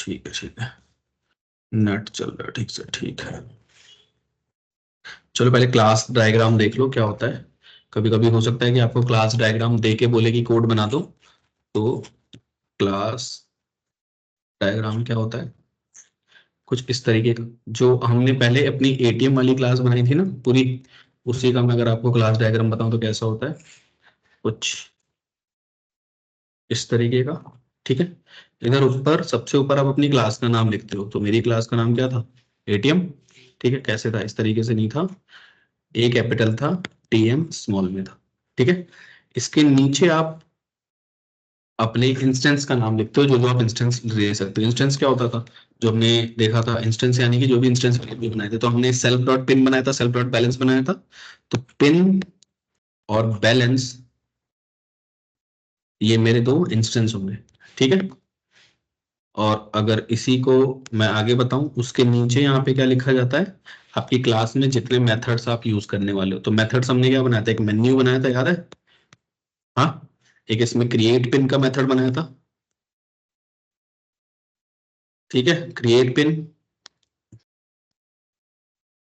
ठीक है ठीक है, नेट चल रहा है ठीक से, ठीक है। चलो पहले क्लास डायग्राम देख लो क्या होता है। कभी कभी हो सकता है कि आपको क्लास डायग्राम दे के बोले कि कोड बना दो। तो क्लास डायग्राम क्या होता है, कुछ इस तरीके का, जो हमने पहले अपनी एटीएम वाली क्लास बनाई थी ना पूरी, उसी का मैं अगर आपको क्लास डायग्राम बताऊं तो कैसा होता है, कुछ इस तरीके का। ठीक है, इधर ऊपर सबसे ऊपर आप अपनी क्लास का नाम लिखते हो, तो मेरी क्लास का नाम क्या था, एटीएम। ठीक है, कैसे था, इस तरीके से नहीं था, ए कैपिटल था, टी एम स्मॉल में था। ठीक है, इसके नीचे आप अपने इंस्टेंस का नाम लिखते हो, जो जो आप इंस्टेंस दे सकते हो। इंस्टेंस क्या होता था, जो हमने देखा था, इंस्टेंस यानी कि जो भी इंस्टेंस वेरिएबल बनाए थे, तो हमने सेल्फ डॉट पिन बनाया था, सेल्फ डॉट बैलेंस बनाया था। तो पिन और बैलेंस ये मेरे दो इंस्टेंस होंगे। ठीक है, और अगर इसी को मैं आगे बताऊं, उसके नीचे यहाँ पे क्या लिखा जाता है, आपकी क्लास में जितने मेथड्स आप यूज करने वाले हो। तो मेथड्स हमने क्या बनाया था, एक मेन्यू बनाया था, याद है। हाँ, एक इसमें क्रिएट पिन का मेथड बनाया था। ठीक है, क्रिएट पिन,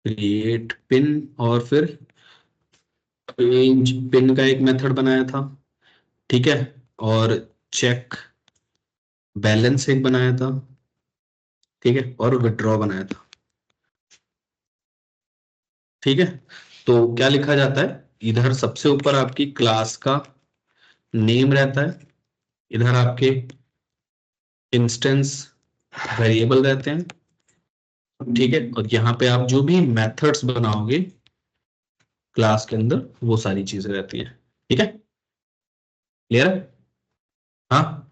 क्रिएट पिन, और फिर चेंज पिन का एक मेथड बनाया था। ठीक है, और चेक बैलेंस एक बनाया था। ठीक है, और विड्रॉ बनाया था। ठीक है, तो क्या लिखा जाता है, इधर सबसे ऊपर आपकी क्लास का नेम रहता है, इधर आपके इंस्टेंस वेरिएबल रहते हैं। ठीक है, और यहाँ पे आप जो भी मेथड्स बनाओगे क्लास के अंदर, वो सारी चीजें रहती हैं। ठीक है, क्लियर है। हाँ,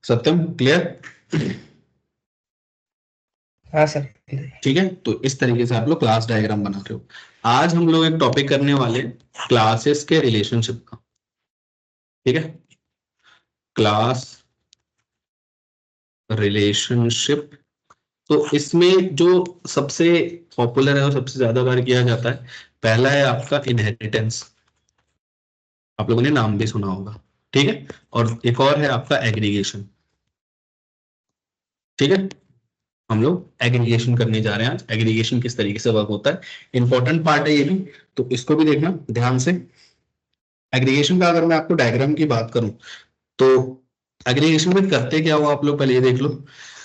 सत्यम क्लियर। हाँ सर। ठीक है, तो इस तरीके से आप लोग क्लास डायग्राम बना रहे हो। आज हम लोग एक टॉपिक करने वाले क्लासेस के रिलेशनशिप का। ठीक है, क्लास रिलेशनशिप। तो इसमें जो सबसे पॉपुलर है और सबसे ज्यादा बार किया जाता है, पहला है आपका इनहेरिटेंस, आप लोगों ने नाम भी सुना होगा। ठीक है, और एक और है आपका एग्रीगेशन। ठीक है, हम लोग एग्रीगेशन करने जा रहे हैं आज। एग्रीगेशन किस तरीके से वर्क होता है, इंपॉर्टेंट पार्ट है ये भी, तो इसको भी देखना ध्यान से। एग्रीगेशन का अगर मैं आपको डायग्राम की बात करूं, तो एग्रीगेशन में करते क्या हो आप लोग पहले ये देख लो।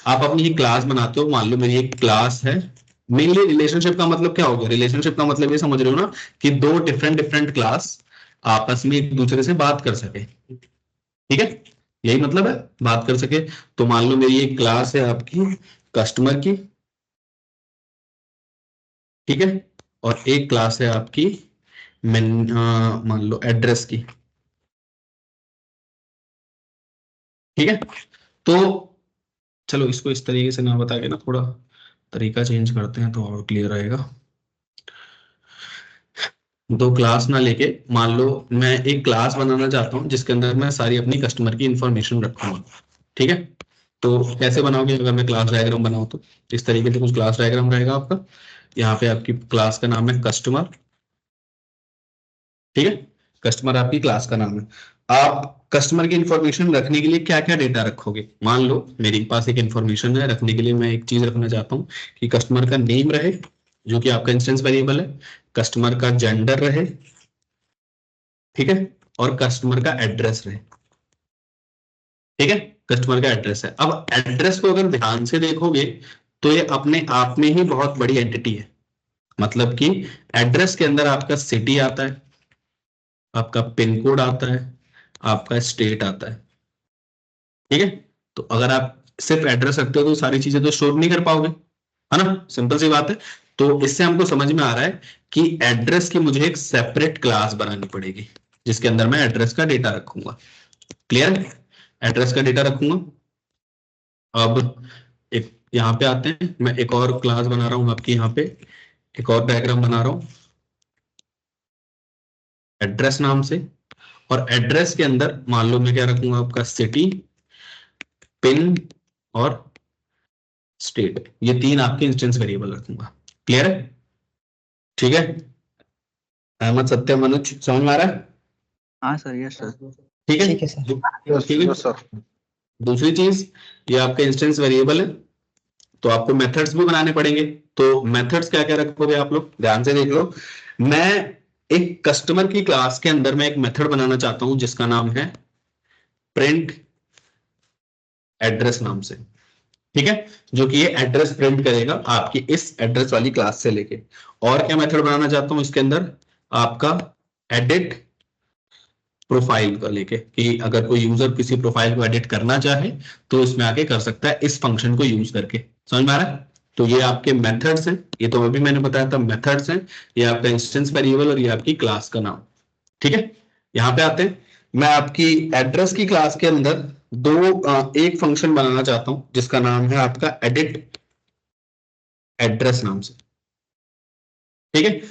आप अपनी एक क्लास बनाते हो, मान लो मेरी एक क्लास है। मेनली रिलेशनशिप का मतलब क्या होगा, रिलेशनशिप का मतलब ये समझ रहे हो ना, कि दो डिफरेंट डिफरेंट क्लास आपस में एक दूसरे से बात कर सके। ठीक है, यही मतलब है, बात कर सके। तो मान लो मेरी एक क्लास है आपकी कस्टमर की। ठीक है, और एक क्लास है आपकी मान लो एड्रेस की। ठीक है, तो चलो इसको इस तरीके से ना बता के ना, थोड़ा तरीका चेंज करते हैं तो और क्लियर रहेगा। दो क्लास ना लेके, मान लो मैं एक क्लास बनाना चाहता हूँ जिसके अंदर मैं सारी अपनी कस्टमर की इंफॉर्मेशन रखूंगा। ठीक है, तो कैसे बनाओगे, अगर मैं क्लास डायग्राम बनाऊं तो इस तरीके से कुछ क्लास डायग्राम रहेगा आपका। यहाँ पे आपकी क्लास का नाम है कस्टमर। ठीक है, कस्टमर आपकी क्लास का नाम है। आप कस्टमर की इंफॉर्मेशन रखने के लिए क्या क्या डेटा रखोगे, मान लो मेरे पास एक इंफॉर्मेशन है रखने के लिए, मैं एक चीज रखना चाहता हूँ कि कस्टमर का नेम रहे, जो कि आपका इंस्टेंस वेरिएबल है, कस्टमर का जेंडर रहे। ठीक है, और कस्टमर का एड्रेस रहे। ठीक है, कस्टमर का एड्रेस है। अब एड्रेस को अगर ध्यान से देखोगे, तो ये अपने आप में ही बहुत बड़ी एंटिटी है। मतलब कि एड्रेस के अंदर आपका सिटी आता है, आपका पिन कोड आता है, आपका स्टेट आता है। ठीक है, तो अगर आप सिर्फ एड्रेस रखते हो तो सारी चीजें तो स्टोर नहीं कर पाओगे, है ना, सिंपल सी बात है। तो इससे हमको समझ में आ रहा है कि एड्रेस की मुझे एक सेपरेट क्लास बनानी पड़ेगी, जिसके अंदर मैं एड्रेस का डेटा रखूंगा। क्लियर, एड्रेस का डेटा रखूंगा। अब एक यहाँ पे आते हैं, मैं एक और क्लास बना रहा हूँ आपकी, यहाँ पे एक और डायग्राम बना रहा हूँ एड्रेस नाम से। और एड्रेस के अंदर मान लो मैं क्या रखूंगा, आपका सिटी, पिन और स्टेट, ये तीन आपके इंस्टेंस वेरिएबल रखूंगा। क्लियर है, ठीक है। अहमद, सत्य, मनोज, समझ में आ रहा है। हाँ सर, यस सर। ठीक है, ठीक है सर। ठीक है। Yes sir. दूसरी चीज, ये आपका इंस्टेंस वेरिएबल है, तो आपको मेथड्स भी बनाने पड़ेंगे। तो मेथड्स क्या क्या रखोगे आप लोग, ध्यान से देख लो। मैं एक कस्टमर की क्लास के अंदर मैं एक मेथड बनाना चाहता हूं जिसका नाम है प्रिंट एड्रेस नाम से, ठीक है, जो कि ये एड्रेस प्रिंट करेगा आपकी इस एड्रेस वाली क्लास से लेके। और क्या मेथड बनाना चाहता हूं इसके अंदर, आपका एडिट प्रोफाइल को लेके, कि अगर कोई यूजर किसी प्रोफाइल को एडिट करना चाहे तो इसमें आके कर सकता है इस फंक्शन को यूज करके। समझ में आ रहा है? तो ये आपके मेथड्स हैं, ये तो अभी मैंने बताया था मेथड्स हैं, ये आपका इंस्टेंस वेरिएबल और ये आपकी क्लास का नाम, ठीक है। यहाँ पे आते हैं, मैं आपकी एड्रेस की क्लास के अंदर एक फंक्शन बनाना चाहता हूं जिसका नाम है आपका एडिट एड्रेस नाम से, ठीक है,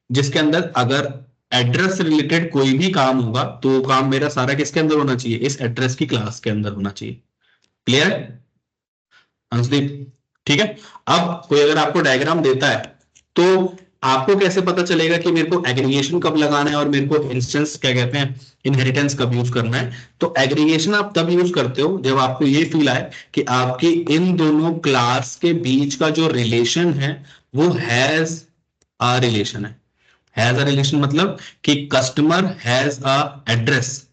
जिसके अंदर अगर एड्रेस से रिलेटेड कोई भी काम होगा तो वो काम मेरा सारा किसके अंदर होना चाहिए, इस एड्रेस की क्लास के अंदर होना चाहिए। क्लियर है अंशदीप? ठीक है। अब कोई अगर आपको डायग्राम देता है तो आपको कैसे पता चलेगा कि मेरे को एग्रीगेशन कब लगाना है और मेरे को इंस्टेंस क्या कहते हैं, इनहेरिटेंस कब यूज करना है? तो एग्रीगेशन आप तब यूज करते हो जब आपको ये फील आए कि आपकी इन दोनों क्लास के बीच का जो रिलेशन है वो has a relation has a relation मतलब कि कस्टमर हैज अ एड्रेस,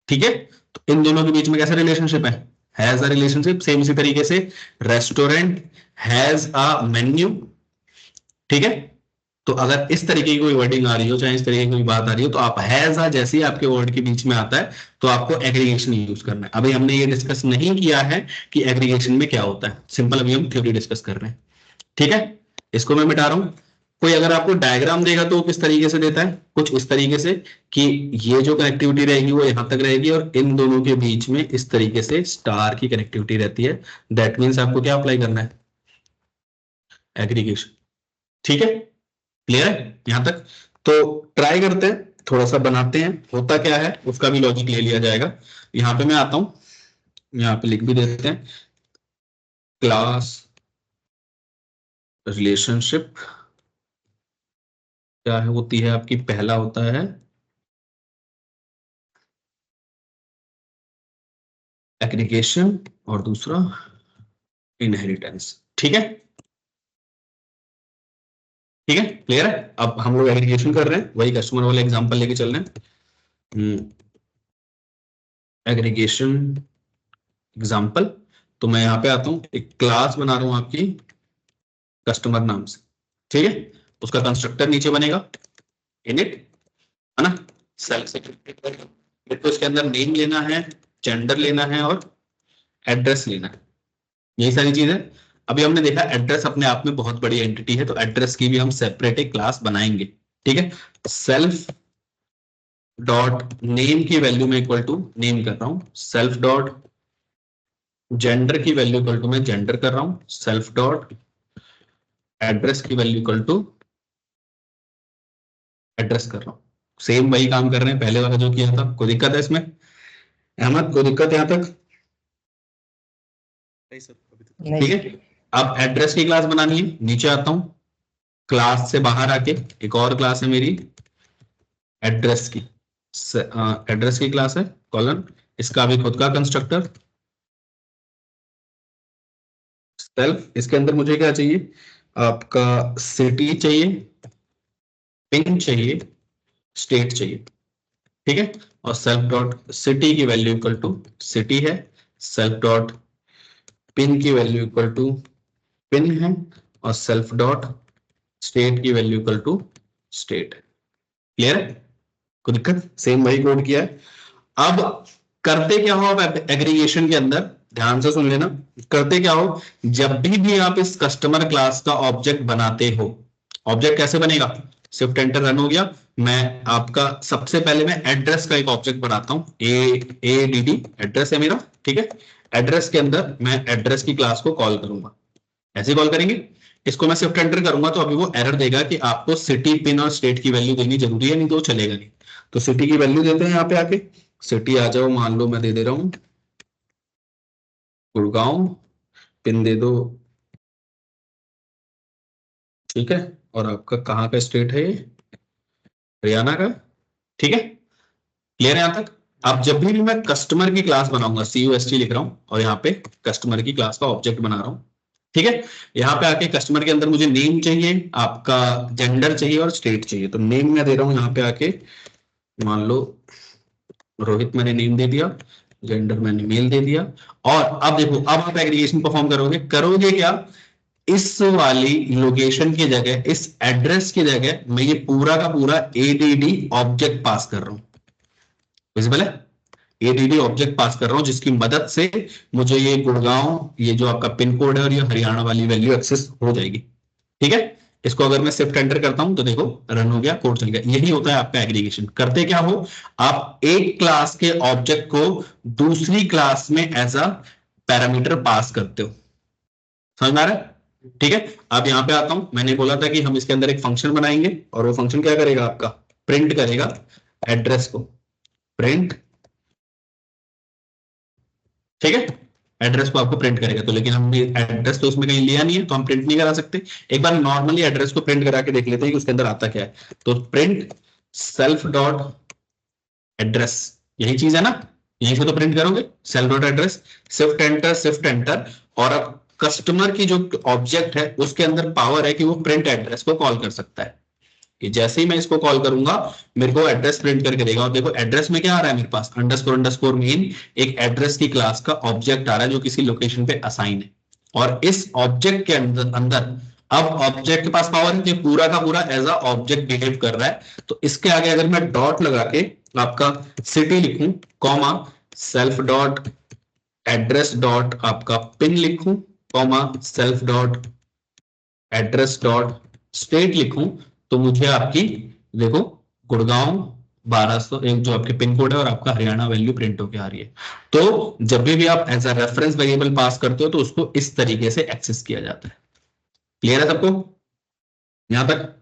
ठीक है। तो इन दोनों के बीच में कैसा रिलेशनशिप है, हैज अ रिलेशनशिप। सेम इसी तरीके से रेस्टोरेंट हैज अ मेन्यू, ठीक है। तो अगर इस तरीके की कोई वर्डिंग आ रही हो, चाहे इस तरीके की कोई बात आ रही हो, तो आप हैज अ जैसे ही आपके वर्ड के बीच में आता है तो आपको एग्रीगेशन यूज करना है। अभी हमने ये डिस्कस नहीं किया है कि एग्रीगेशन में क्या होता है, सिंपल अभी हम थ्योरी डिस्कस कर रहे हैं, ठीक है। इसको मैं मिटा रहा हूं। कोई अगर आपको डायग्राम देगा तो किस तरीके से देता है, कुछ इस तरीके से कि ये जो कनेक्टिविटी रहेगी वो यहां तक रहेगी और इन दोनों के बीच में इस तरीके से स्टार की कनेक्टिविटी रहती है। दैट मीन्स आपको क्या अप्लाई करना है, एग्रीगेशन, ठीक है। क्लियर है यहां तक? तो ट्राई करते हैं, थोड़ा सा बनाते हैं, होता क्या है उसका भी लॉजिक ले लिया जाएगा। यहां पे मैं आता हूं, यहां पे लिख भी देते हैं क्लास रिलेशनशिप क्या है होती है आपकी, पहला होता है एग्रीगेशन और दूसरा इनहेरिटेंस, ठीक है। ठीक है, क्लियर है? अब हम लोग एग्रीगेशन कर रहे हैं, वही कस्टमर वाले एग्जांपल लेके चल रहे हैं, एग्रीगेशन एग्जांपल। तो मैं यहाँ पे आता हूँ, एक क्लास बना रहा हूँ आपकी कस्टमर नाम से, ठीक है। उसका कंस्ट्रक्टर नीचे बनेगा इनिट, है ना, सेल्फ से मेरे को इसके अंदर नेम लेना है, जेंडर लेना है और एड्रेस लेना है, यही सारी चीज है। अभी हमने देखा एड्रेस अपने आप में बहुत बड़ी एंटिटी है, तो एड्रेस की भी हम सेपरेट एक क्लास बनाएंगे, ठीक है। सेल्फ डॉट नेम की वैल्यू में इक्वल टू नेम कर रहा हूं, सेल्फ डॉट जेंडर की वैल्यू इक्वल टू मैं जेंडर कर रहा हूं, सेल्फ डॉट एड्रेस की वैल्यू इक्वल टू एड्रेस कर रहा हूं। सेम वही काम कर रहे हैं पहले वाला जो किया था। कोई दिक्कत है इसमें अहमद, कोई दिक्कत यहां तक? नहीं ठीक सर। है। अब एड्रेस की क्लास बनानी है, नीचे आता हूं, क्लास से बाहर आके एक और क्लास है मेरी एड्रेस की, एड्रेस की क्लास है कॉलन, इसका भी खुद का कंस्ट्रक्टर सेल्फ। इसके अंदर मुझे क्या चाहिए, आपका सिटी चाहिए, पिन चाहिए, स्टेट चाहिए, ठीक है। और सेल्फ डॉट सिटी की वैल्यू इक्वल टू सिटी है, सेल्फ डॉट पिन की वैल्यू इक्वल टू पिन है और सेल्फ डॉट स्टेट की value equal to state. Clear है? कोई दिक्कत? सेम वही कोड किया है। अब करते क्या हो, अब एग्रीगेशन के अंदर ध्यान से सुन लेना, करते क्या हो, जब भी आप इस कस्टमर क्लास का ऑब्जेक्ट बनाते हो, ऑब्जेक्ट कैसे बनेगा, शिफ्ट एंटर रन हो गया, मैं आपका सबसे पहले मैं एड्रेस का एक ऑब्जेक्ट बनाता हूं, ए डी डी एड्रेस है मेरा, ठीक है। एड्रेस के अंदर मैं एड्रेस की क्लास को कॉल करूंगा, ऐसे कॉल करेंगे। इसको मैं शिफ्ट एंटर करूंगा तो अभी वो एरर देगा कि आपको सिटी पिन और स्टेट की वैल्यू देनी जरूरी है, नहीं तो चलेगा नहीं। तो सिटी की वैल्यू देते हैं यहाँ पे आके, सिटी आ जाओ, मान लो मैं दे दे रहा हूँ गुड़गांव, पिन दे दो, ठीक है। और आपका कहाँ का स्टेट है ये, हरियाणा का, ठीक है। क्लियर है यहां तक? अब जब भी मैं कस्टमर की क्लास बनाऊंगा, CUST लिख रहा हूं और यहाँ पे कस्टमर की क्लास का ऑब्जेक्ट बना रहा हूं, ठीक है। यहाँ पे आके कस्टमर के अंदर मुझे नेम चाहिए, आपका जेंडर चाहिए और स्टेट चाहिए। तो नेम मैं दे रहा हूं यहाँ पे आके, मान लो रोहित मैंने नेम दे दिया, जेंडर मैंने मेल दे दिया। और अब देखो, अब आप एग्रीगेशन परफॉर्म करोगे क्या, इस वाली लोकेशन की जगह, इस एड्रेस की जगह मैं ये पूरा का पूरा ADD ऑब्जेक्ट पास कर रहा हूं। विजिबल है? ADD ऑब्जेक्ट पास कर रहा हूं जिसकी मदद से मुझे ये गुड़गांव, ये जो आपका पिन कोड है और ये हरियाणा वाली वैल्यू एक्सेस हो जाएगी। ठीक है। इसको अगर मैं शिफ्ट एंटर करता हूं तो देखो रन हो गया, कोड चल गया। यही होता है आपका एग्रीगेशन। करते क्या हो, आप एक क्लास के ऑब्जेक्ट को दूसरी क्लास में एज अ पैरामीटर पास करते हो। समझ में आ रहा है? ठीक है। अब यहां पे आता हूं, मैंने बोला था कि हम इसके अंदर एक फंक्शन बनाएंगे और वो फंक्शन क्या करेगा, आपका प्रिंट करेगा एड्रेस को, प्रिंट, ठीक है। एड्रेस को आपको प्रिंट करेगा। तो लेकिन हमने एड्रेस तो उसमें कहीं लिया नहीं है तो हम प्रिंट नहीं करा सकते। एक बार नॉर्मली एड्रेस को प्रिंट करा के देख लेते हैं कि उसके अंदर आता क्या है। तो प्रिंट सेल्फ डॉट एड्रेस, यही चीज है ना, यहीं से तो प्रिंट करोगे, self dot address, shift enter, shift enter. और अब कस्टमर की जो ऑब्जेक्ट है उसके अंदर पावर है कि वो प्रिंट एड्रेस को कॉल कर सकता है, कि जैसे ही मैं इसको कॉल करूंगा मेरे को एड्रेस प्रिंट करके देगा। और देखो एड्रेस में क्या आ रहा है मेरे पास, अंडरस्कोर अंडरस्कोर मेन, एक एड्रेस की क्लास का ऑब्जेक्ट आ रहा है जो किसी लोकेशन पे असाइन है। और इस ऑब्जेक्ट के अंदर अब ऑब्जेक्ट के पास पावर है कि पूरा का पूरा एज अ ऑब्जेक्ट बिहेव कर रहा है। तो इसके आगे अगर मैं डॉट लगा के आपका सिटी लिखूं, comma self dot address dot आपका पिन लिखूं, comma self dot address dot state लिखूं, तो मुझे आपकी देखो गुड़गांव 1201 जो आपके पिन कोड है और आपका हरियाणा वैल्यू प्रिंट होकर आ रही है। तो जब भी आप as a reference variable pass करते हो तो उसको इस तरीके से एक्सेस किया जाता है। क्लियर है सबको यहां तक?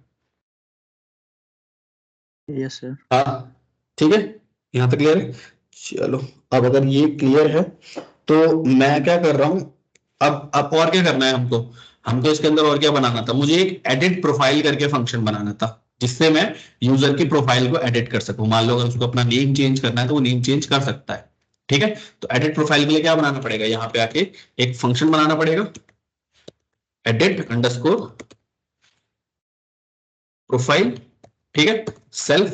Yes sir. हाँ, ठीक है, यहां तक क्लियर है। चलो, अब अगर ये क्लियर है तो मैं क्या कर रहा हूं, अब और क्या करना है हमको इसके अंदर और क्या बनाना था, मुझे एक एडिट प्रोफाइल करके फंक्शन बनाना था जिससे मैं यूजर की प्रोफाइल को एडिट कर सकूं। मान लो अगर उसको अपना नेम चेंज करना है तो वो नेम चेंज कर सकता है। ठीक है। तो एडिट प्रोफाइल के लिए क्या बनाना पड़ेगा, यहां पे आके एक फंक्शन बनाना पड़ेगा, एडिट अंडरस्कोर प्रोफाइल, ठीक है, सेल्फ,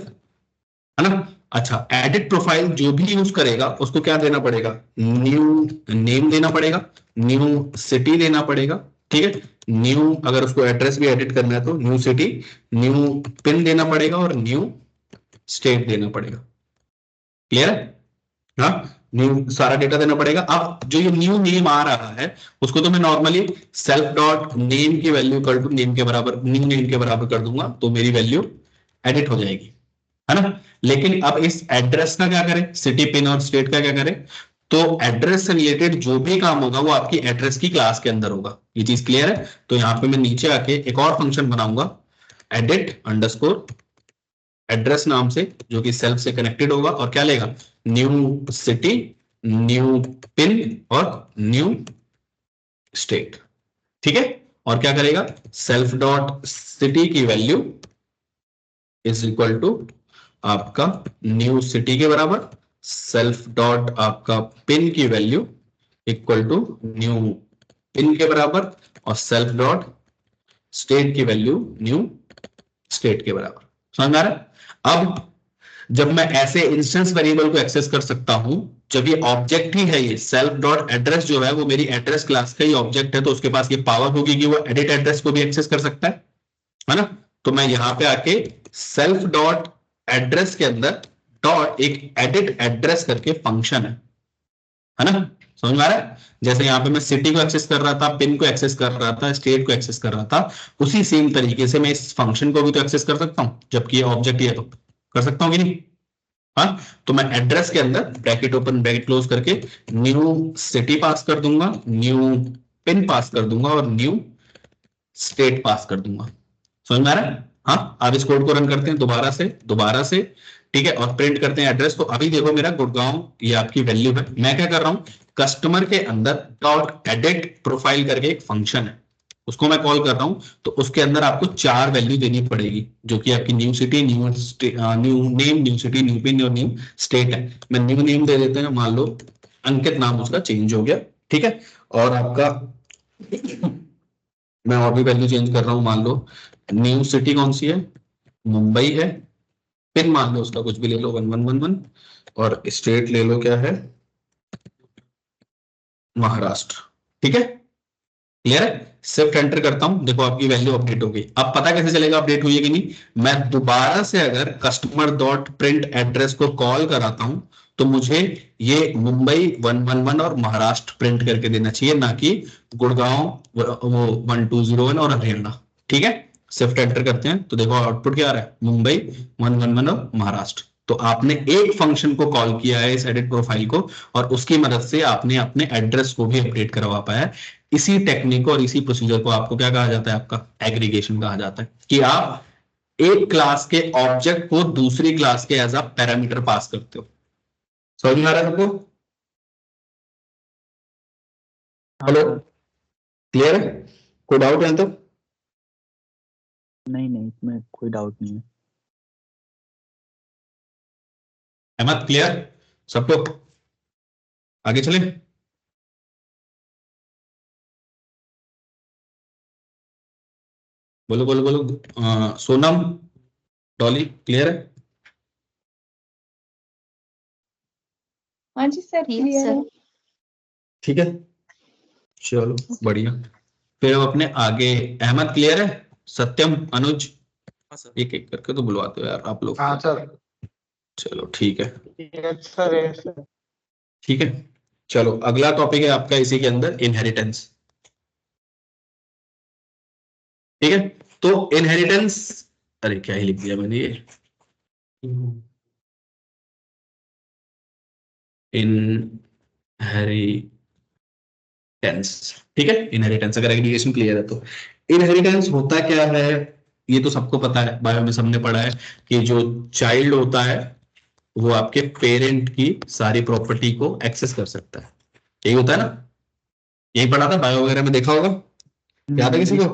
है ना। अच्छा, एडिट प्रोफाइल जो भी यूज करेगा उसको क्या देना पड़ेगा, न्यू नेम देना पड़ेगा, न्यू सिटी देना पड़ेगा, ठीक है। न्यू अगर उसको एड्रेस भी एडिट करना है तो न्यू सिटी, न्यू पिन देना पड़ेगा और न्यू स्टेट देना पड़ेगा। क्लियर है? हाँ, न्यू सारा डेटा देना पड़ेगा। अब जो ये न्यू नेम आ रहा है उसको तो मैं नॉर्मली सेल्फ डॉट नेम की वैल्यू कर दूं, नेम के बराबर, न्यू नेम के बराबर कर दूंगा तो मेरी वैल्यू एडिट हो जाएगी, है ना। लेकिन अब इस एड्रेस का क्या करें, सिटी पिन और स्टेट का क्या करें, तो एड्रेस से रिलेटेड जो भी काम होगा वो आपकी एड्रेस की क्लास के अंदर होगा। ये चीज क्लियर है? तो यहां पे मैं नीचे आके एक और फंक्शन बनाऊंगा, एडिट अंडरस्कोर एड्रेस नाम से, जो कि सेल्फ से कनेक्टेड होगा और क्या लेगा, न्यू सिटी, न्यू पिन और न्यू स्टेट, ठीक है। और क्या करेगा, सेल्फ डॉट सिटी की वैल्यू इज इक्वल टू आपका न्यू सिटी के बराबर, सेल्फ डॉट आपका पिन की value equal to new pin के बराबर और सेल्फ डॉट स्टेट की वैल्यू न्यू स्टेट के बराबर। समझ में आ रहा है? अब जब मैं ऐसे इंस्टेंस वेरिएबल को एक्सेस कर सकता हूं, जब ये ऑब्जेक्ट ही है, ये सेल्फ डॉट एड्रेस जो है वो मेरी एड्रेस क्लास का ही ऑब्जेक्ट है, तो उसके पास ये पावर होगी कि वो एडिट एड्रेस को भी एक्सेस कर सकता है ना। तो मैं यहां पे आके सेल्फ डॉट एड्रेस के अंदर डॉट एक एडिट एड्रेस करके फंक्शन है ना। समझ में आ रहा है? जैसे यहां पे मैं सिटी को एक्सेस कर रहा था, पिन को एक्सेस कर रहा था, स्टेट को एक्सेस कर रहा था, उसी सेम तरीके से मैं इस फंक्शन को भी तो एक्सेस कर सकता हूं, जबकि ये ऑब्जेक्ट ही है तो कर सकता हूं कि नहीं? हाँ, तो मैं एड्रेस के अंदर ब्रैकेट ओपन ब्रैकेट क्लोज करके न्यू सिटी पास कर दूंगा, न्यू पिन पास कर दूंगा और न्यू स्टेट पास कर दूंगा। समझ में आ रहा है? हाँ, अब इस कोड को रन करते हैं दोबारा से, ठीक है, और प्रिंट करते हैं एड्रेस। तो अभी देखो मेरा गुड़गांव ये आपकी वैल्यू है। मैं क्या कर रहा हूं, कस्टमर के अंदर डॉट एडिट प्रोफाइल करके एक फंक्शन है, उसको मैं कॉल कर रहा हूं, तो उसके अंदर आपको 4 वैल्यू देनी पड़ेगी, जो कि आपकी new city, new name, new city, new pin और न्यू स्टेट है। मैं न्यू नेम दे देते हैं, मान लो अंकित नाम उसका चेंज हो गया, ठीक है। और आपका मैं और भी वैल्यू चेंज कर रहा हूं, मान लो न्यू सिटी कौन सी है, मुंबई है। पिन मान लो उसका कुछ भी ले लो, 1111। और स्टेट ले लो क्या है, महाराष्ट्र, ठीक है। क्लियर है। शिफ्ट एंटर करता हूं, देखो आपकी वैल्यू अपडेट हो गई। अब पता कैसे चलेगा अपडेट हुई है कि नहीं, मैं दोबारा से अगर कस्टमर डॉट प्रिंट एड्रेस को कॉल कराता हूं, तो मुझे ये मुंबई 111 और महाराष्ट्र प्रिंट करके देना चाहिए, ना कि गुड़गांव वो 1201 और हरियाणा, ठीक है। शिफ्ट एंटर करते हैं तो देखो आउटपुट क्या आ रहा है, मुंबई 111 और महाराष्ट्र। तो आपने एक फंक्शन को कॉल किया है इस एडिट प्रोफाइल को, और उसकी मदद से आपने अपने एड्रेस को भी अपडेट करवा पाया। इसी टेक्निक और इसी प्रोसीजर को आपको क्या कहा जाता है, आपका एग्रीगेशन कहा जाता है, कि आप एक क्लास के ऑब्जेक्ट को दूसरी क्लास के एज अ पैरामीटर पास करते हो। समझ में आ रहा है सबको? हाँ हेलो, सर। क्लियर है? कोई डाउट है तो? नहीं नहीं, इसमें कोई डाउट नहीं है। अहमद क्लियर सबको? आगे चले। बोलो बोलो बोलो। सोनम, डॉली, क्लियर है? हाँ जी सर, क्लियर है। ठीक है, चलो बढ़िया। फिर हम अपने आगे, अहमद क्लियर है, सत्यम, अनुज, एक एक करके तो बुलवाते हो यार आप लोग। हाँ सर। चलो ठीक है, यस सर, यस सर। ठीक है। चलो अगला टॉपिक है आपका इसी के अंदर, इनहेरिटेंस, ठीक है। तो इनहेरिटेंस, अरे क्या ही लिख दिया मैंने ये, इनहेरिटेंस, ठीक है। इनहेरिटेंस अगर एग्रीगेशन क्लियर है तो इनहेरिटेंस होता क्या है, ये तो सबको पता है, बायो में सबने पढ़ा है कि जो चाइल्ड होता है वो आपके पेरेंट की सारी प्रॉपर्टी को एक्सेस कर सकता है, यही होता है ना, यही पढ़ा था बायो वगैरह में, देखा होगा, याद है किसी को?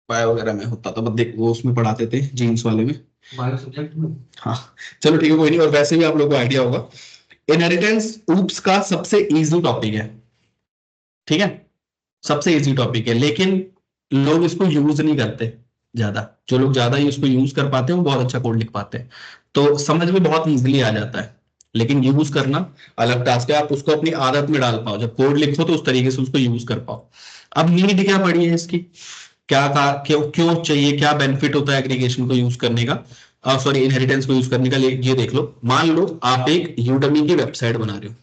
बायो वगैरह में होता था, बस देख वो उसमें पढ़ाते थे जीन्स वाले में, बायो सब्जेक्ट में। हाँ चलो ठीक है, कोई नहीं, और वैसे भी आप लोगों को आइडिया होगा। इनहेरिटेंस ऊप्स का सबसे इजी टॉपिक है, ठीक है, सबसे इजी टॉपिक है, लेकिन लोग इसको यूज नहीं करते ज्यादा। जो लोग ज्यादा ही उसको यूज कर पाते हैं वो बहुत अच्छा कोड लिख पाते हैं, तो समझ में बहुत इजीली आ जाता है, लेकिन यूज करना अलग टास्क है। आप उसको अपनी आदत में डाल पाओ, जब कोड लिखो तो उस तरीके से उसको यूज कर पाओ। अब नीड क्या पड़ी है इसकी, क्या कहा, क्यों क्यों चाहिए, क्या बेनिफिट होता है एग्रीगेशन को यूज करने का, सॉरी इनहेरिटेंस को यूज करने का। ये देख लो, मान लो आप एक यूडमी की वेबसाइट बना रहे हो,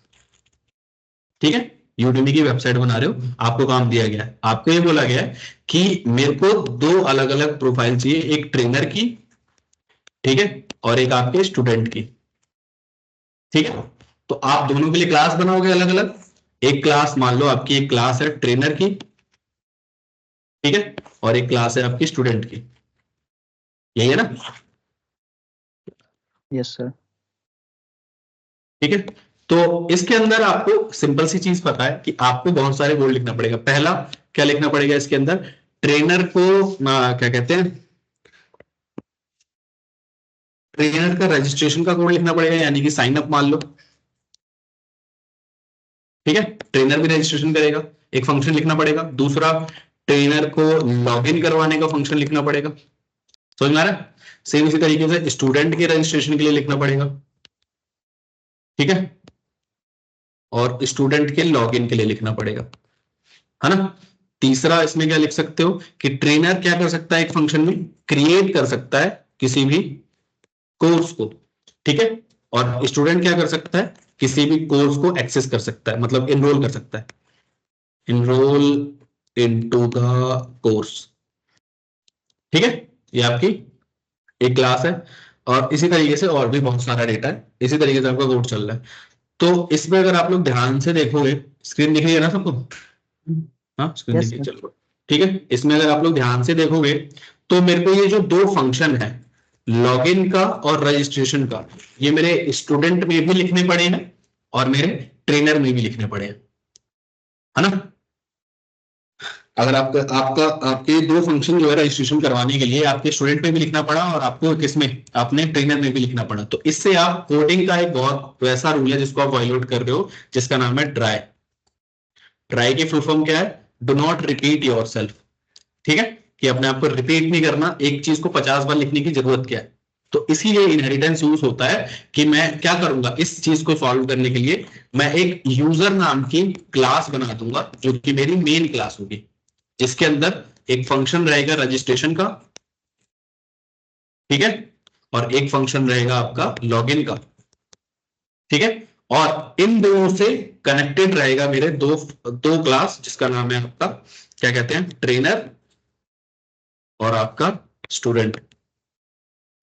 ठीक है, यूडमी की वेबसाइट बना रहे हो, आपको काम दिया गया है, आपको ये बोला गया है कि मेरे को 2 अलग अलग प्रोफाइल चाहिए, एक ट्रेनर की, ठीक है, और एक आपके स्टूडेंट की, ठीक है। तो आप दोनों के लिए क्लास बनाओगे अलग अलग, एक क्लास मान लो आपकी, एक क्लास है ट्रेनर की, ठीक है, और एक क्लास है आपकी स्टूडेंट की, यही है ना? Yes sir. ठीक है। तो इसके अंदर आपको सिंपल सी चीज पता है कि आपको बहुत सारे कोड लिखना पड़ेगा। पहला क्या लिखना पड़ेगा इसके अंदर, ट्रेनर को क्या कहते हैं, ट्रेनर का रजिस्ट्रेशन का कोड लिखना पड़ेगा, यानी कि साइन अप मान लो, ठीक है, ट्रेनर भी रजिस्ट्रेशन करेगा, एक फंक्शन लिखना पड़ेगा। दूसरा, ट्रेनर को लॉगिन करवाने का फंक्शन लिखना पड़ेगा, समझ में आ रहा है? सेम इसी तरीके से स्टूडेंट के रजिस्ट्रेशन के लिए लिखना पड़ेगा, ठीक है, और स्टूडेंट के लॉगिन के लिए लिखना पड़ेगा, है ना। तीसरा इसमें क्या लिख सकते हो कि ट्रेनर क्या कर सकता है, एक फंक्शन में क्रिएट कर सकता है किसी भी कोर्स को, ठीक है, और स्टूडेंट क्या कर सकता है, किसी भी कोर्स को एक्सेस कर सकता है, मतलब इनरोल कर सकता है, इनरोल इनटू द कोर्स, ठीक है। ये आपकी एक क्लास है, और इसी तरीके से और भी बहुत सारा डेटा है, इसी तरीके से आपका कोड चल रहा है। तो इसमें अगर आप लोग ध्यान से देखोगे, स्क्रीन दिख रही है ना सबको? हाँ स्क्रीन यस दिख रही है, सर। चलो ठीक है। इसमें अगर आप लोग ध्यान से देखोगे तो मेरे को ये जो 2 फंक्शन है, लॉगिन का और रजिस्ट्रेशन का, ये मेरे स्टूडेंट में भी लिखने पड़े हैं और मेरे ट्रेनर में भी लिखने पड़े हैं, है ना। अगर आपके दो फंक्शन जो है रजिस्ट्रेशन करवाने के लिए आपके स्टूडेंट में भी लिखना पड़ा और आपको किसमें, आपने ट्रेनर में भी लिखना पड़ा, तो इससे आप कोडिंग का एक बहुत वैसा रूल है जिसको आप वायलेट कर रहे हो, जिसका नाम है ड्राई। ड्राई की फुल फॉर्म क्या है? Do not repeat yourself. ठीक है, कि अपने आप को रिपीट नहीं करना, एक चीज को 50 बार लिखने की जरूरत क्या है। तो इसीलिए इनहेरिटेंस यूज होता है कि मैं क्या करूंगा, इस चीज को सॉल्व करने के लिए मैं एक यूजर नाम की क्लास बना दूंगा जो कि मेरी मेन क्लास होगी, जिसके अंदर एक फंक्शन रहेगा रजिस्ट्रेशन का, ठीक है, और एक फंक्शन रहेगा आपका लॉगिन का, ठीक है, और इन दोनों से कनेक्टेड रहेगा मेरे दो दो क्लास, जिसका नाम है आपका क्या कहते हैं, ट्रेनर और आपका स्टूडेंट।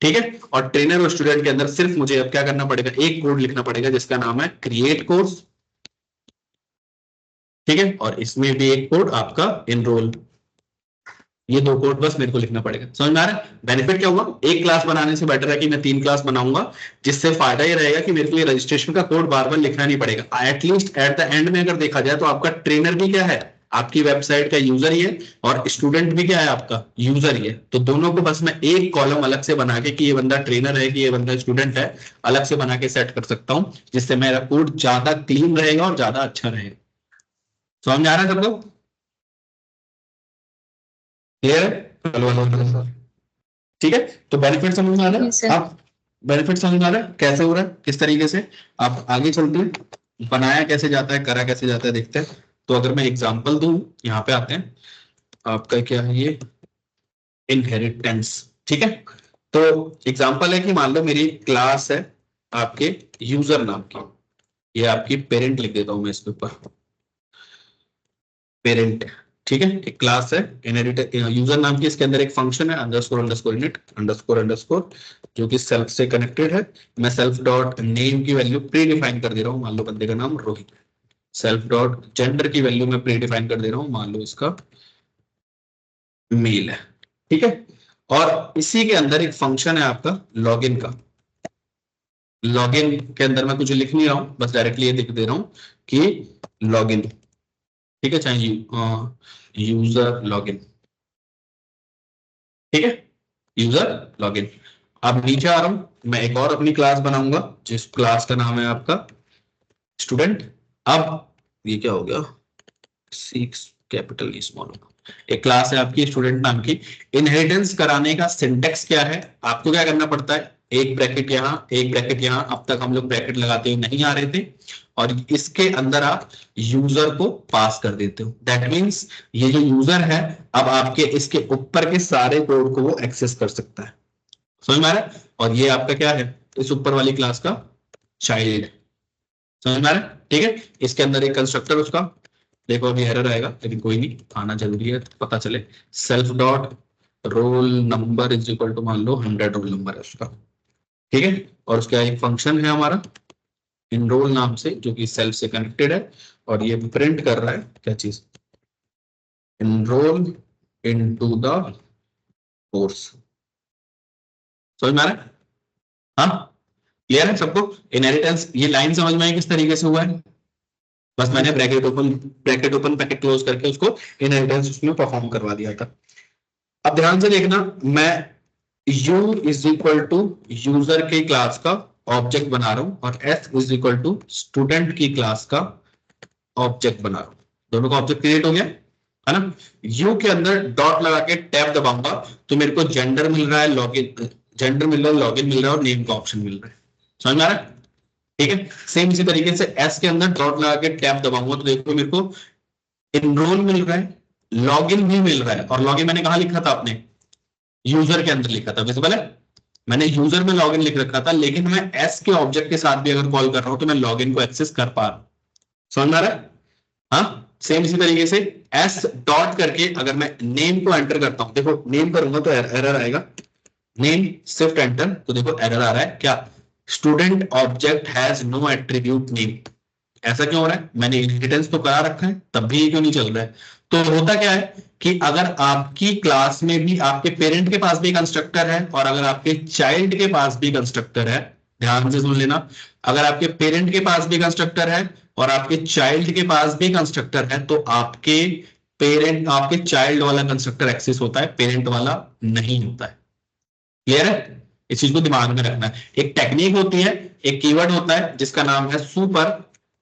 ठीक है, और ट्रेनर और स्टूडेंट के अंदर सिर्फ मुझे अब क्या करना पड़ेगा, एक कोड लिखना पड़ेगा जिसका नाम है क्रिएट कोर्स। ठीक है, और इसमें भी एक कोड आपका इनरोल। ये दो कोड बस मेरे को लिखना पड़ेगा। समझ में आ रहा है? बेनिफिट क्या हुआ, एक क्लास बनाने से बेटर है कि मैं 3 क्लास बनाऊंगा, जिससे फायदा ये रहेगा कि मेरे को ये रजिस्ट्रेशन का कोड बार बार लिखना नहीं पड़ेगा। एटलीस्ट एट द एंड में अगर देखा जाए तो आपका ट्रेनर भी क्या है, आपकी वेबसाइट का यूजर ही है, और स्टूडेंट भी क्या है, आपका यूजर ही है। तो दोनों को बस मैं एक कॉलम अलग से बना के कि ये बंदा ट्रेनर है कि ये बंदा स्टूडेंट है, अलग से बना के सेट कर सकता हूं, जिससे मेरा कोड ज्यादा क्लीन रहेगा और ज्यादा अच्छा रहेगा। समझ में आ रहा है सबको? क्लियर है? हेलो। ठीक है, तो बेनिफिट समझ में आ रहा Yes, है? sir. आप बेनिफिट समझ में आ रहा है कैसे हो रहा है, किस तरीके से आप आगे चलते हैं, बनाया कैसे जाता है, करा कैसे जाता है, देखते हैं। तो अगर मैं एग्जांपल दूं, यहाँ पे आते हैं, आपका क्या है ये, इनहेरिटेंस। ठीक है, तो एग्जांपल है कि मान लो मेरी क्लास है आपके यूजर नाम की, ये आपकी पेरेंट लिख देता हूं मैं इसके ऊपर, पेरेंट। ठीक है, एक क्लास है इनहेरिट यूजर नाम की, इसके अंदर एक फंक्शन है underscore underscore init underscore underscore, जो कि सेल्फ से कनेक्टेड है। मैं सेल्फ डॉट नेम की वैल्यू प्री डिफाइन कर दे रहा हूँ, मान लो बंदे का नाम रोहित। सेल्फ डॉट जेंडर की वैल्यू मैं प्री डिफाइन कर दे रहा हूँ, मान लो इसका मेल है। ठीक है, और इसी के अंदर एक फंक्शन है आपका लॉगिन का। लॉगिन के अंदर मैं कुछ लिख नहीं रहा हूँ, बस डायरेक्टली ये लिख दे रहा हूँ कि लॉगिन। ठीक है, चाहे यूजर लॉगिन। ठीक है, यूजर लॉगिन। अब नीचे आ रहा हूं, मैं एक और अपनी क्लास बनाऊंगा जिस क्लास का नाम है आपका स्टूडेंट। अब ये क्या हो गया, 6 कैपिटल स्मॉल, एक क्लास है आपकी स्टूडेंट नाम की। इनहेरिटेंस कराने का सिंटेक्स क्या है, आपको क्या करना पड़ता है, एक ब्रैकेट यहां एक ब्रैकेट यहां, अब तक हम लोग ब्रैकेट लगाते हुए नहीं आ रहे थे, और इसके अंदर आप यूजर को पास कर देते हो। दैट मींस ये जो यूजर है, अब आपके इसके ऊपर के सारे कोड को वो एक्सेस कर सकता है। समझ में आ रहा है? और ये आपका क्या है, इस ऊपर वाली क्लास का चाइल्ड। समझ में आ रहा है? ठीक है, इसके अंदर एक कंस्ट्रक्टर उसका, देखो अभी एरर आएगा लेकिन कोई नहीं, आना जरूरी है, पता चले। Self dot roll number is equal to, मान लो 100 रोल नंबर है उसका। ठीक है, और उसका एक फंक्शन है हमारा इनरोल नाम से, जो कि सेल्फ से कनेक्टेड है, और ये प्रिंट कर रहा है क्या चीज, इनरोल इनटू द कोर्स। समझ में आ रहा है? हाँ, क्लियर है सबको? इनहेरिटेंस ये लाइन समझ में आई किस तरीके से हुआ है? बस मैंने ब्रैकेट ओपन पैकेट क्लोज करके उसको इनहेरिटेंस उसमें परफॉर्म करवा दिया था। अब ध्यान से देखना, मैं u is equal to user के क्लास का ऑब्जेक्ट बना रहा हूं, और s is equal to student की क्लास का ऑब्जेक्ट बना रहा हूं। दोनों का ऑब्जेक्ट क्रिएट हो गया है ना। u के अंदर डॉट लगा के टैब दबाऊंगा तो मेरे को जेंडर मिल रहा है, लॉगिन जेंडर मिल रहा है, लॉगिन मिल रहा है, और नेम का ऑप्शन मिल रहा है। समझ में आ रहा है? ठीक है, सेम इसी तरीके से एस के अंदर डॉट लगा के टैब दबाऊंगा तो देखो मेरे को इनरोल मिल रहा है, लॉगिन भी मिल रहा है। और लॉगिन मैंने कहा लिखा था, आपने यूजर के अंदर लिखा था, विजिबल है। मैंने यूजर में लॉगिन लिख रखा था, लेकिन मैं एस के ऑब्जेक्ट के साथ भी अगर कॉल कर रहा हूं तो मैं लॉगिन को एक्सेस कर पा रहा हूं। समझ में आ रहा है? हाँ, सेम इसी तरीके से एस डॉट करके अगर मैं नेम को एंटर करता हूं, देखो नेम करूंगा तो एरर आएगा, नेम शिफ्ट एंटर, तो देखो एरर आ रहा है क्या, student object has no attribute name. ऐसा क्यों हो रहा है, मैंने इनहेरिटेंस तो करा रखा है तब भी ये क्यों नहीं चल रहा है? तो होता क्या है कि अगर आपकी क्लास में भी आपके पेरेंट के पास भी कंस्ट्रक्टर है, और अगर आपके चाइल्ड के पास भी कंस्ट्रक्टर है, ध्यान से सुन लेना, अगर आपके पेरेंट के पास भी कंस्ट्रक्टर है और आपके चाइल्ड के पास भी कंस्ट्रक्टर है, तो आपके पेरेंट आपके चाइल्ड वाला कंस्ट्रक्टर एक्सेस होता है, पेरेंट वाला नहीं होता है। क्लियर है? इस चीज को दिमाग में रखना है। एक टेक्निक होती है, एक कीवर्ड होता है जिसका नाम है सुपर।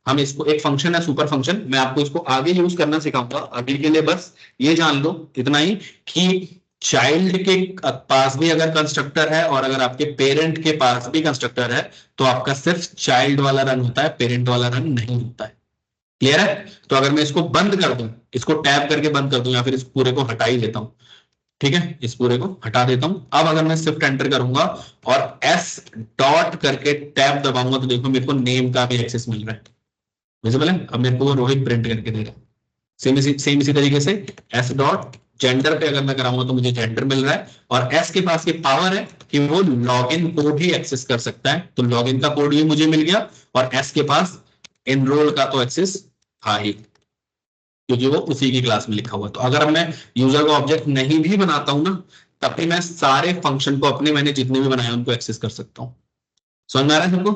हम इसको, एक फंक्शन है सुपर फंक्शन, मैं आपको इसको आगे यूज करना सिखाऊंगा। अभी के लिए बस ये जान लो इतना ही कि चाइल्ड के पास भी अगर कंस्ट्रक्टर है और अगर आपके पेरेंट के पास भी कंस्ट्रक्टर है तो आपका सिर्फ चाइल्ड वाला रन होता है, पेरेंट वाला रन नहीं होता है। क्लियर है? तो अगर मैं इसको बंद कर दूं, इसको टैब करके बंद कर दूं या फिर इस पूरे को हटा ही देता हूं, ठीक है, इस पूरे को हटा देता हूं। अब अगर मैं शिफ्ट एंटर करूंगा और एस डॉट करके टैब दबाऊंगा तो देखो मेरे को नेम का भी एक्सेस मिल रहा है। विजिबल है? अब मेरे को रोहित प्रिंट करके दे रहा है। सेम इसी तरीके से एस डॉट जेंडर पे अगर मैं कराऊंगा तो मुझे जेंडर मिल रहा है। और एस के पास ये पावर है कि वो लॉगिन कोड भी एक्सेस कर सकता है, तो लॉगिन का कोड भी मुझे मिल गया। और एस के पास एनरोल का तो एक्सेस था ही, क्योंकि वो उसी की क्लास में लिखा हुआ। तो अगर मैं यूजर को ऑब्जेक्ट नहीं भी बनाता हूं ना, तब भी मैं सारे फंक्शन को अपने, मैंने जितने भी बनाए उनको एक्सेस कर सकता हूं। समझ में आ रहा है सबको?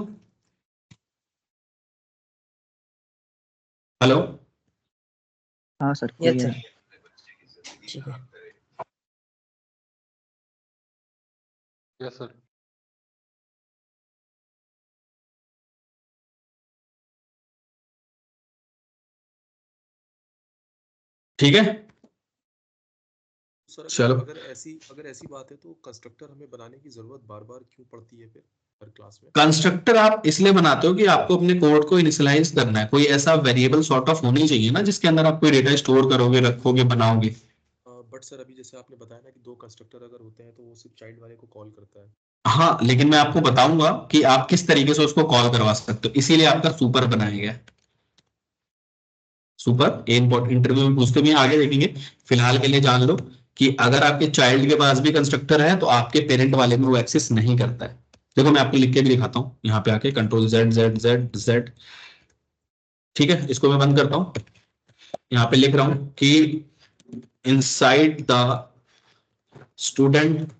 हेलो? हाँ सर, यस क्लियर सर। है। ठीक है। Yes sir. ठीक है, सर चलो। अगर ऐसी बात है तो कंस्ट्रक्टर हमें बनाने की जरूरत बार बार क्यों पड़ती है फिर हर क्लास में? कंस्ट्रक्टर आप इसलिए बनाते हो कि आपको अपने कोड को इनिशियलाइज करना है, कोई ऐसा वेरिएबल सॉर्ट ऑफ होनी चाहिए ना जिसके अंदर आप कोई डेटा स्टोर करोगे, रखोगे, बनाओगे। बट सर अभी जैसे आपने बताया ना कि दो कंस्ट्रक्टर अगर होते हैं तो वो सिर्फ चाइल्ड वाले को कॉल करता है। हाँ, लेकिन मैं आपको बताऊंगा कि आप किस तरीके से उसको कॉल करवा सकते हो, इसीलिए आपका सुपर बनाया गया है। सुपर इंटरव्यू में पूछते भी, आगे देखेंगे। फिलहाल के लिए जान लो कि अगर आपके चाइल्ड के पास भी कंस्ट्रक्टर है तो आपके पेरेंट वाले में वो एक्सेस नहीं करता है। देखो मैं आपको लिख के भी दिखाता हूँ, यहाँ पे आके control Z Z Z Z. ठीक है, इसको मैं बंद करता हूँ। यहाँ पे लिख रहा हूं कि इनसाइड द स्टूडेंट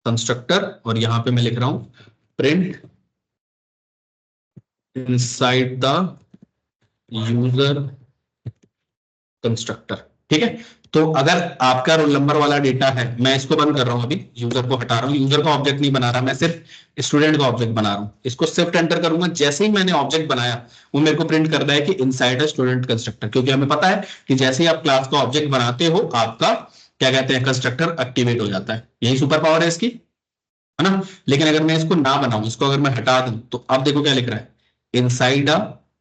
कंस्ट्रक्टर, और यहां पे मैं लिख रहा हूं print inside the user constructor. ठीक है, तो अगर आपका रोल नंबर वाला डेटा है, मैं इसको बंद कर रहा हूं, अभी यूजर को हटा रहा हूं, यूजर का ऑब्जेक्ट नहीं बना रहा, मैं सिर्फ स्टूडेंट का ऑब्जेक्ट बना रहा हूं। इसको शिफ्ट एंटर करूंगा, जैसे ही मैंने ऑब्जेक्ट बनाया वो मेरे को प्रिंट कर रहा है कि इनसाइड है स्टूडेंट कंस्ट्रक्टर, क्योंकि हमें पता है कि जैसे ही आप क्लास का ऑब्जेक्ट बनाते हो आपका क्या कहते हैं, कंस्ट्रक्टर एक्टिवेट हो जाता है। यही सुपर पावर है इसकी, है ना? लेकिन अगर मैं इसको ना बनाऊं, इसको अगर मैं हटा दूं, तो अब देखो क्या लिख रहा है, इनसाइड अ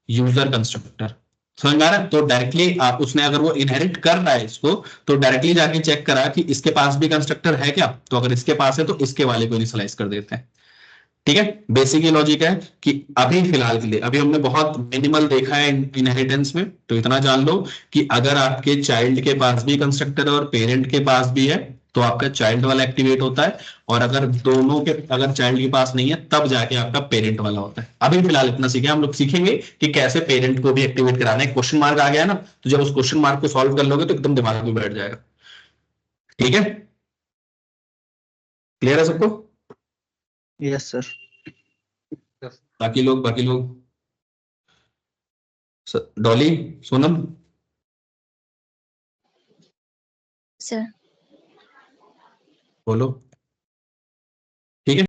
यूजर कंस्ट्रक्टर। समझ में आ रहा है? तो डायरेक्टली आप, उसने अगर वो इनहेरिट कर रहा है इसको, तो डायरेक्टली जाके चेक करा कि इसके पास भी कंस्ट्रक्टर है क्या, तो अगर इसके पास है तो इसके वाले को इनिशियलाइज कर देते हैं। ठीक है, बेसिक ये लॉजिक है कि अभी फिलहाल के लिए, अभी हमने बहुत मिनिमल देखा है इनहेरिटेंस में, तो इतना जान लो कि अगर आपके चाइल्ड के पास भी कंस्ट्रक्टर है और पेरेंट के पास भी है तो आपका चाइल्ड वाला एक्टिवेट होता है, और अगर दोनों के, अगर चाइल्ड के पास नहीं है तब जाके आपका पेरेंट वाला होता है। अभी फिलहाल इतना सीखे, हम लोग सीखेंगे कि कैसे पेरेंट को भी एक्टिवेट कराना है। क्वेश्चन मार्क आ गया ना, तो जब उस क्वेश्चन मार्क को सॉल्व कर लोगे तो एकदम दिमाग में बैठ जाएगा। ठीक है, क्लियर है सबको? Yes sir. बाकी लोग डॉली, सोनम, सर बोलो। ठीक है।